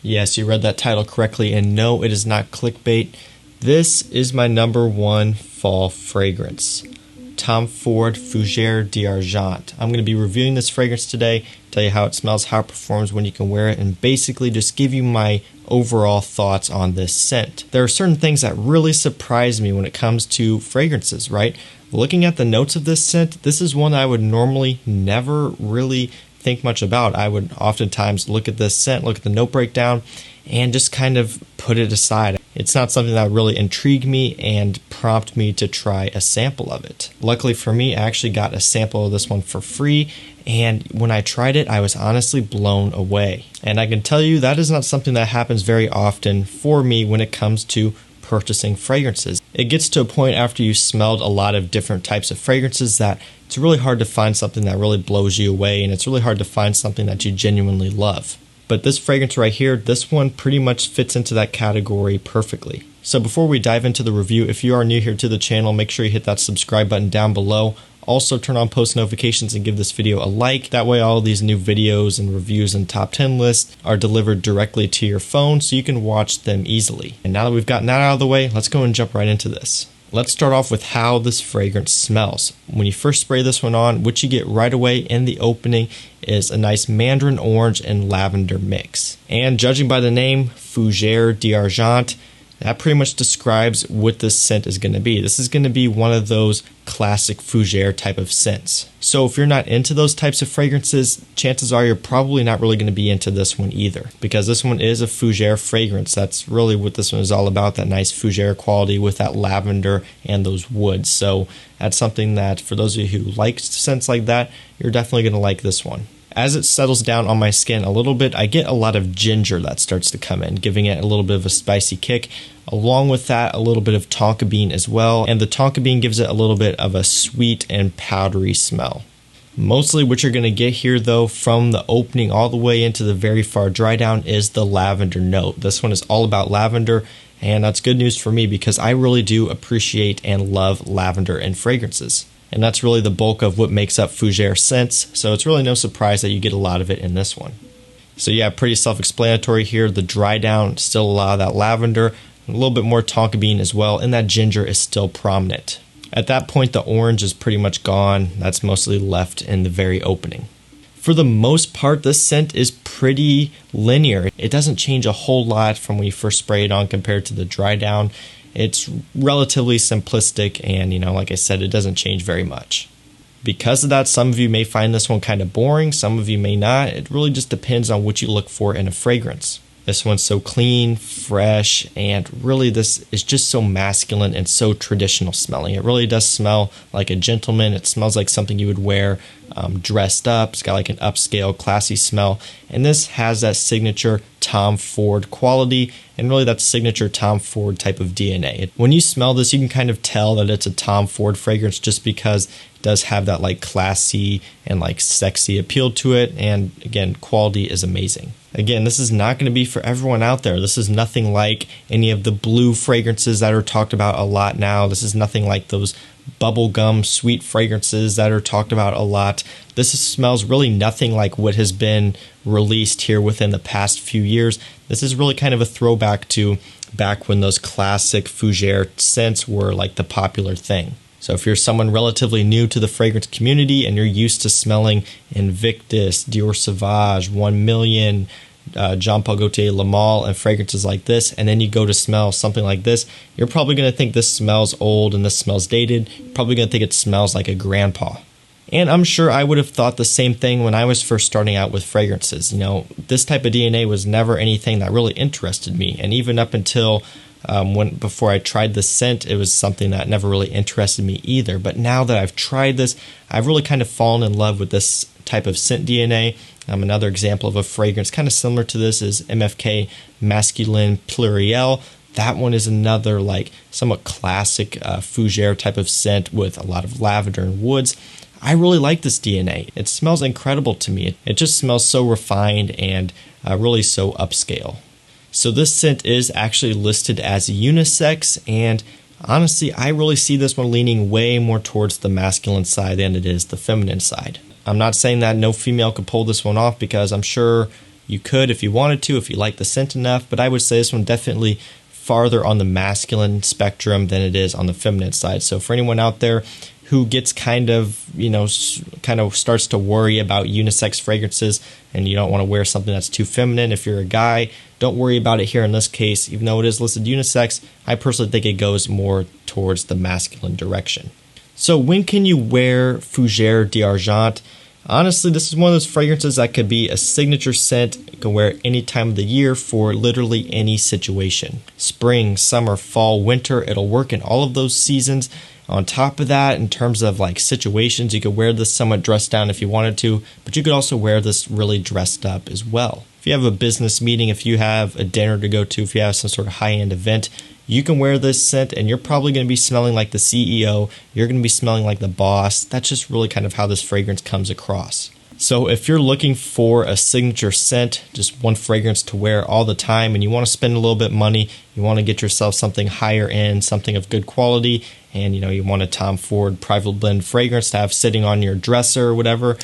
Yes, you read that title correctly, and no, it is not clickbait. This is my number one fall fragrance. Tom Ford Fougere d'Argent. I'm going to be reviewing this fragrance today, tell you how it smells, how it performs, when you can wear it, and basically just give you my overall thoughts on this scent. There are certain things that really surprise me when it comes to fragrances, right? Looking at the notes of this scent, this is one I would normally never really think much about. I would oftentimes look at this scent, look at the note breakdown, and just kind of put it aside. It's not something that would really intrigue me and prompt me to try a sample of it. Luckily for me, I actually got a sample of this one for free, and when I tried it, I was honestly blown away. And I can tell you that is not something that happens very often for me when it comes to purchasing fragrances. It gets to a point after you smelled a lot of different types of fragrances that it's really hard to find something that really blows you away, and it's really hard to find something that you genuinely love. But this fragrance right here, this one pretty much fits into that category perfectly. So before we dive into the review, if you are new here to the channel, make sure you hit that subscribe button down below. Also turn on post notifications and give this video a like. That way all these new videos and reviews and top 10 lists are delivered directly to your phone so you can watch them easily. And now that we've gotten that out of the way, let's go and jump right into this. Let's start off with how this fragrance smells. When you first spray this one on, what you get right away in the opening is a nice mandarin orange and lavender mix. And judging by the name, Fougere d'Argent, that pretty much describes what this scent is going to be. This is going to be one of those classic Fougere type of scents. So if you're not into those types of fragrances, chances are you're probably not really going to be into this one either, because this one is a Fougere fragrance. That's really what this one is all about, that nice Fougere quality with that lavender and those woods. So that's something that for those of you who like scents like that, you're definitely going to like this one. As it settles down on my skin a little bit, I get a lot of ginger that starts to come in, giving it a little bit of a spicy kick. Along with that, a little bit of tonka bean as well, and the tonka bean gives it a little bit of a sweet and powdery smell. Mostly what you're going to get here though, from the opening all the way into the very far dry down, is the lavender note. This one is all about lavender, and that's good news for me because I really do appreciate and love lavender in fragrances. And that's really the bulk of what makes up Fougere scents, so it's really no surprise that you get a lot of it in this one. So yeah, pretty self-explanatory here. The dry down, still a lot of that lavender, a little bit more tonka bean as well, and that ginger is still prominent. At that point, the orange is pretty much gone. That's mostly left in the very opening. For the most part, this scent is pretty linear. It doesn't change a whole lot from when you first spray it on compared to the dry down. It's relatively simplistic, and like I said, it doesn't change very much. Because of that, some of you may find this one kind of boring, some of you may not. It really just depends on what you look for in a fragrance. This one's so clean, fresh, and really this is just so masculine and so traditional smelling. It really does smell like a gentleman. It smells like something you would wear dressed up. It's got like an upscale, classy smell. And this has that signature Tom Ford quality and really that signature Tom Ford type of DNA. When you smell this, you can kind of tell that it's a Tom Ford fragrance just because it does have that like classy and like sexy appeal to it. And again, quality is amazing. Again, this is not going to be for everyone out there. This is nothing like any of the blue fragrances that are talked about a lot now. This is nothing like those bubblegum sweet fragrances that are talked about a lot. This smells really nothing like what has been released here within the past few years. This is really kind of a throwback to back when those classic Fougere scents were like the popular thing. So if you're someone relatively new to the fragrance community and you're used to smelling Invictus, Dior Sauvage, 1 Million, Jean Paul Gaultier, Le Male, and fragrances like this, and then you go to smell something like this, you're probably going to think this smells old and this smells dated. You're probably going to think it smells like a grandpa. And I'm sure I would have thought the same thing when I was first starting out with fragrances. This type of DNA was never anything that really interested me, and even up until before I tried this scent, it was something that never really interested me either. But now that I've tried this, I've really kind of fallen in love with this type of scent DNA. Another example of a fragrance kind of similar to this is MFK Masculine Pluriel. That one is another like somewhat classic Fougere type of scent with a lot of lavender and woods. I really like this DNA. It smells incredible to me. It just smells so refined and really so upscale. So this scent is actually listed as unisex, and honestly, I really see this one leaning way more towards the masculine side than it is the feminine side. I'm not saying that no female could pull this one off, because I'm sure You could if you wanted to, if you like the scent enough, but I would say this one definitely farther on the masculine spectrum than it is on the feminine side. So for anyone out there who gets kind of starts to worry about unisex fragrances and you don't want to wear something that's too feminine, if you're a guy, don't worry about it here in this case. Even though it is listed unisex, I personally think it goes more towards the masculine direction. So when can you wear Fougere d'Argent? Honestly, this is one of those fragrances that could be a signature scent. You can wear it any time of the year for literally any situation. Spring, summer, fall, winter, it'll work in all of those seasons. On top of that, in terms of like situations, you could wear this somewhat dressed down if you wanted to, but you could also wear this really dressed up as well. If you have a business meeting, if you have a dinner to go to, if you have some sort of high-end event, you can wear this scent and you're probably going to be smelling like the CEO. You're going to be smelling like the boss. That's just really kind of how this fragrance comes across. So if you're looking for a signature scent, just one fragrance to wear all the time, and you want to spend a little bit of money, you want to get yourself something higher end, something of good quality, and you want a Tom Ford private blend fragrance to have sitting on your dresser or whatever,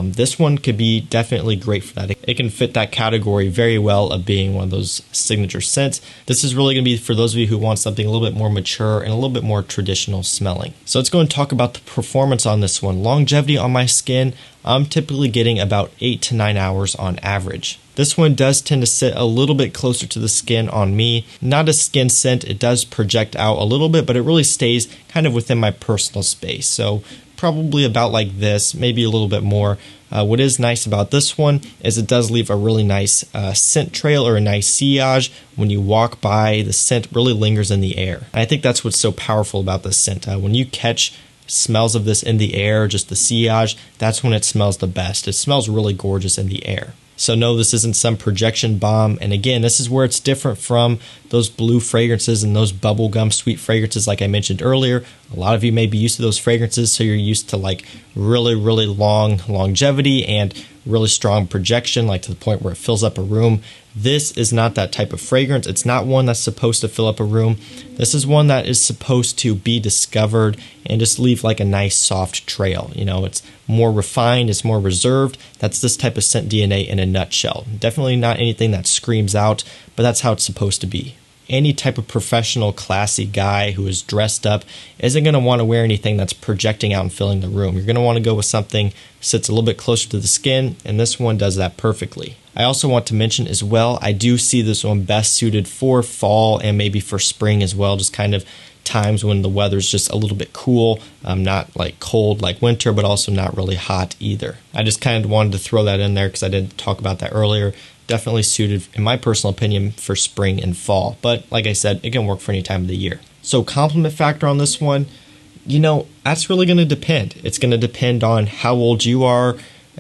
this one could be definitely great for that. It can fit that category very well of being one of those signature scents. This is really going to be for those of you who want something a little bit more mature and a little bit more traditional smelling. So let's go and talk about the performance on this one. Longevity on my skin, I'm typically getting about 8 to 9 hours on average. This one does tend to sit a little bit closer to the skin on me. Not a skin scent, it does project out a little bit, but it really stays kind of within my personal space. So probably about like this, maybe a little bit more. What is nice about this one is it does leave a really nice scent trail or a nice sillage. When you walk by, the scent really lingers in the air. And I think that's what's so powerful about this scent. When you catch smells of this in the air, just the sillage, that's when it smells the best. It smells really gorgeous in the air. So no, this isn't some projection bomb. And again, this is where it's different from those blue fragrances and those bubblegum sweet fragrances like I mentioned earlier. A lot of you may be used to those fragrances, so you're used to like really, really long longevity and really strong projection, like to the point where it fills up a room. This is not that type of fragrance. It's not one that's supposed to fill up a room. This is one that is supposed to be discovered and just leave like a nice soft trail. It's more refined, it's more reserved. That's this type of scent DNA in a nutshell. Definitely not anything that screams out, but that's how it's supposed to be. Any type of professional, classy guy who is dressed up isn't going to want to wear anything that's projecting out and filling the room. You're going to want to go with something that sits a little bit closer to the skin, and this one does that perfectly. I also want to mention as well, I do see this one best suited for fall and maybe for spring as well, just kind of times when the weather's just a little bit cool, not like cold like winter, but also not really hot either. I just kind of wanted to throw that in there because I didn't talk about that earlier. Definitely suited, in my personal opinion, for spring and fall. But like I said, it can work for any time of the year. So compliment factor on this one, that's really going to depend. It's going to depend on how old you are,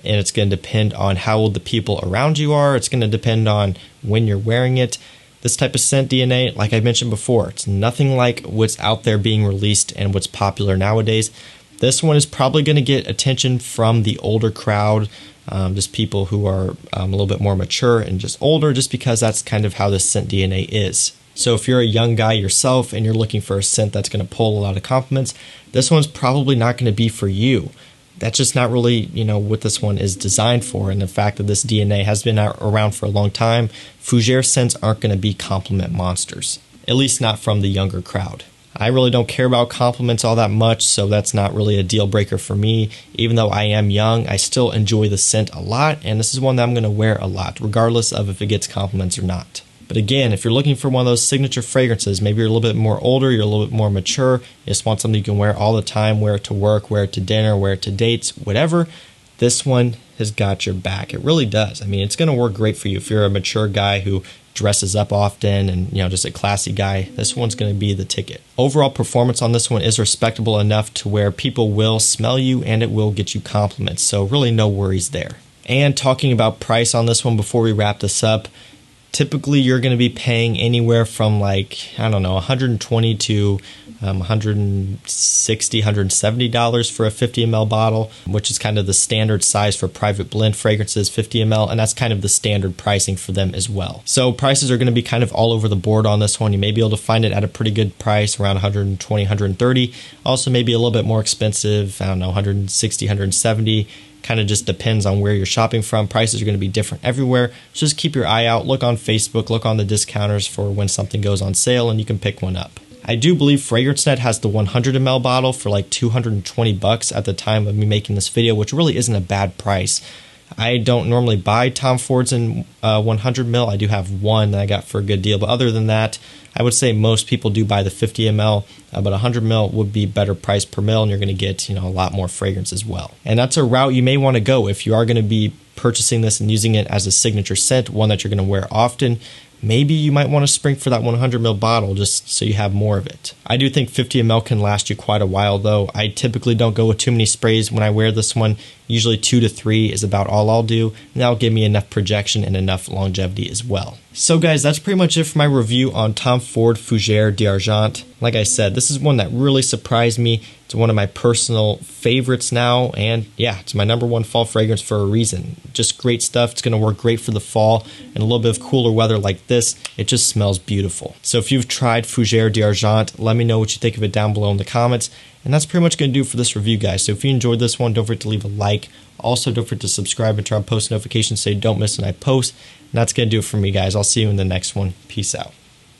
and it's going to depend on how old the people around you are. It's going to depend on when you're wearing it. This type of scent DNA, like I mentioned before, it's nothing like what's out there being released and what's popular nowadays. This one is probably going to get attention from the older crowd, just people who are a little bit more mature and just older, just because that's kind of how this scent DNA is. So if you're a young guy yourself and you're looking for a scent that's going to pull a lot of compliments, this one's probably not going to be for you. That's just not really, what this one is designed for. And the fact that this DNA has been around for a long time, Fougere scents aren't going to be compliment monsters, at least not from the younger crowd. I really don't care about compliments all that much, so that's not really a deal breaker for me. Even though I am young, I still enjoy the scent a lot, and this is one that I'm going to wear a lot, regardless of if it gets compliments or not. But again, if you're looking for one of those signature fragrances, maybe you're a little bit more older, you're a little bit more mature, you just want something you can wear all the time, wear it to work, wear it to dinner, wear it to dates, whatever, this one has got your back. It really does. I mean, it's going to work great for you if you're a mature guy who dresses up often and just a classy guy. This one's going to be the ticket. Overall performance on this one is respectable enough to where people will smell you and it will get you compliments. So really no worries there. And talking about price on this one before we wrap this up, typically you're going to be paying anywhere from $120 to $160, $170 for a 50 ml bottle, which is kind of the standard size for private blend fragrances, 50 ml, and that's kind of the standard pricing for them as well. So prices are going to be kind of all over the board on this one. You may be able to find it at a pretty good price, around $120, $130. Also maybe a little bit more expensive, $160, $170. Kind of just depends on where you're shopping from. Prices are going to be different everywhere. So just keep your eye out. Look on Facebook, look on the discounters for when something goes on sale and you can pick one up. I do believe FragranceNet has the 100 ml bottle for like $220 at the time of me making this video, which really isn't a bad price. I don't normally buy Tom Ford's in 100 ml. I do have one that I got for a good deal, but other than that, I would say most people do buy the 50 ml, but 100 ml would be better price per ml, and you're going to get a lot more fragrance as well. And that's a route you may want to go if you are going to be purchasing this and using it as a signature scent, one that you're going to wear often. Maybe you might want to spring for that 100 ml bottle just so you have more of it. I do think 50 ml can last you quite a while though. I typically don't go with too many sprays when I wear this one. Usually 2 to 3 is about all I'll do, and that'll give me enough projection and enough longevity as well. So guys, that's pretty much it for my review on Tom Ford Fougere d'Argent. Like I said, this is one that really surprised me. It's one of my personal favorites now, and yeah, it's my #1 fall fragrance for a reason. Just great stuff. It's going to work great for the fall and a little bit of cooler weather like this. It just smells beautiful. So if you've tried Fougere d'Argent, let me know what you think of it down below in the comments. And that's pretty much going to do it for this review, guys. So if you enjoyed this one, don't forget to leave a like. Also, don't forget to subscribe and turn on post notifications so you don't miss when I post. And that's going to do it for me, guys. I'll see you in the next one. Peace out.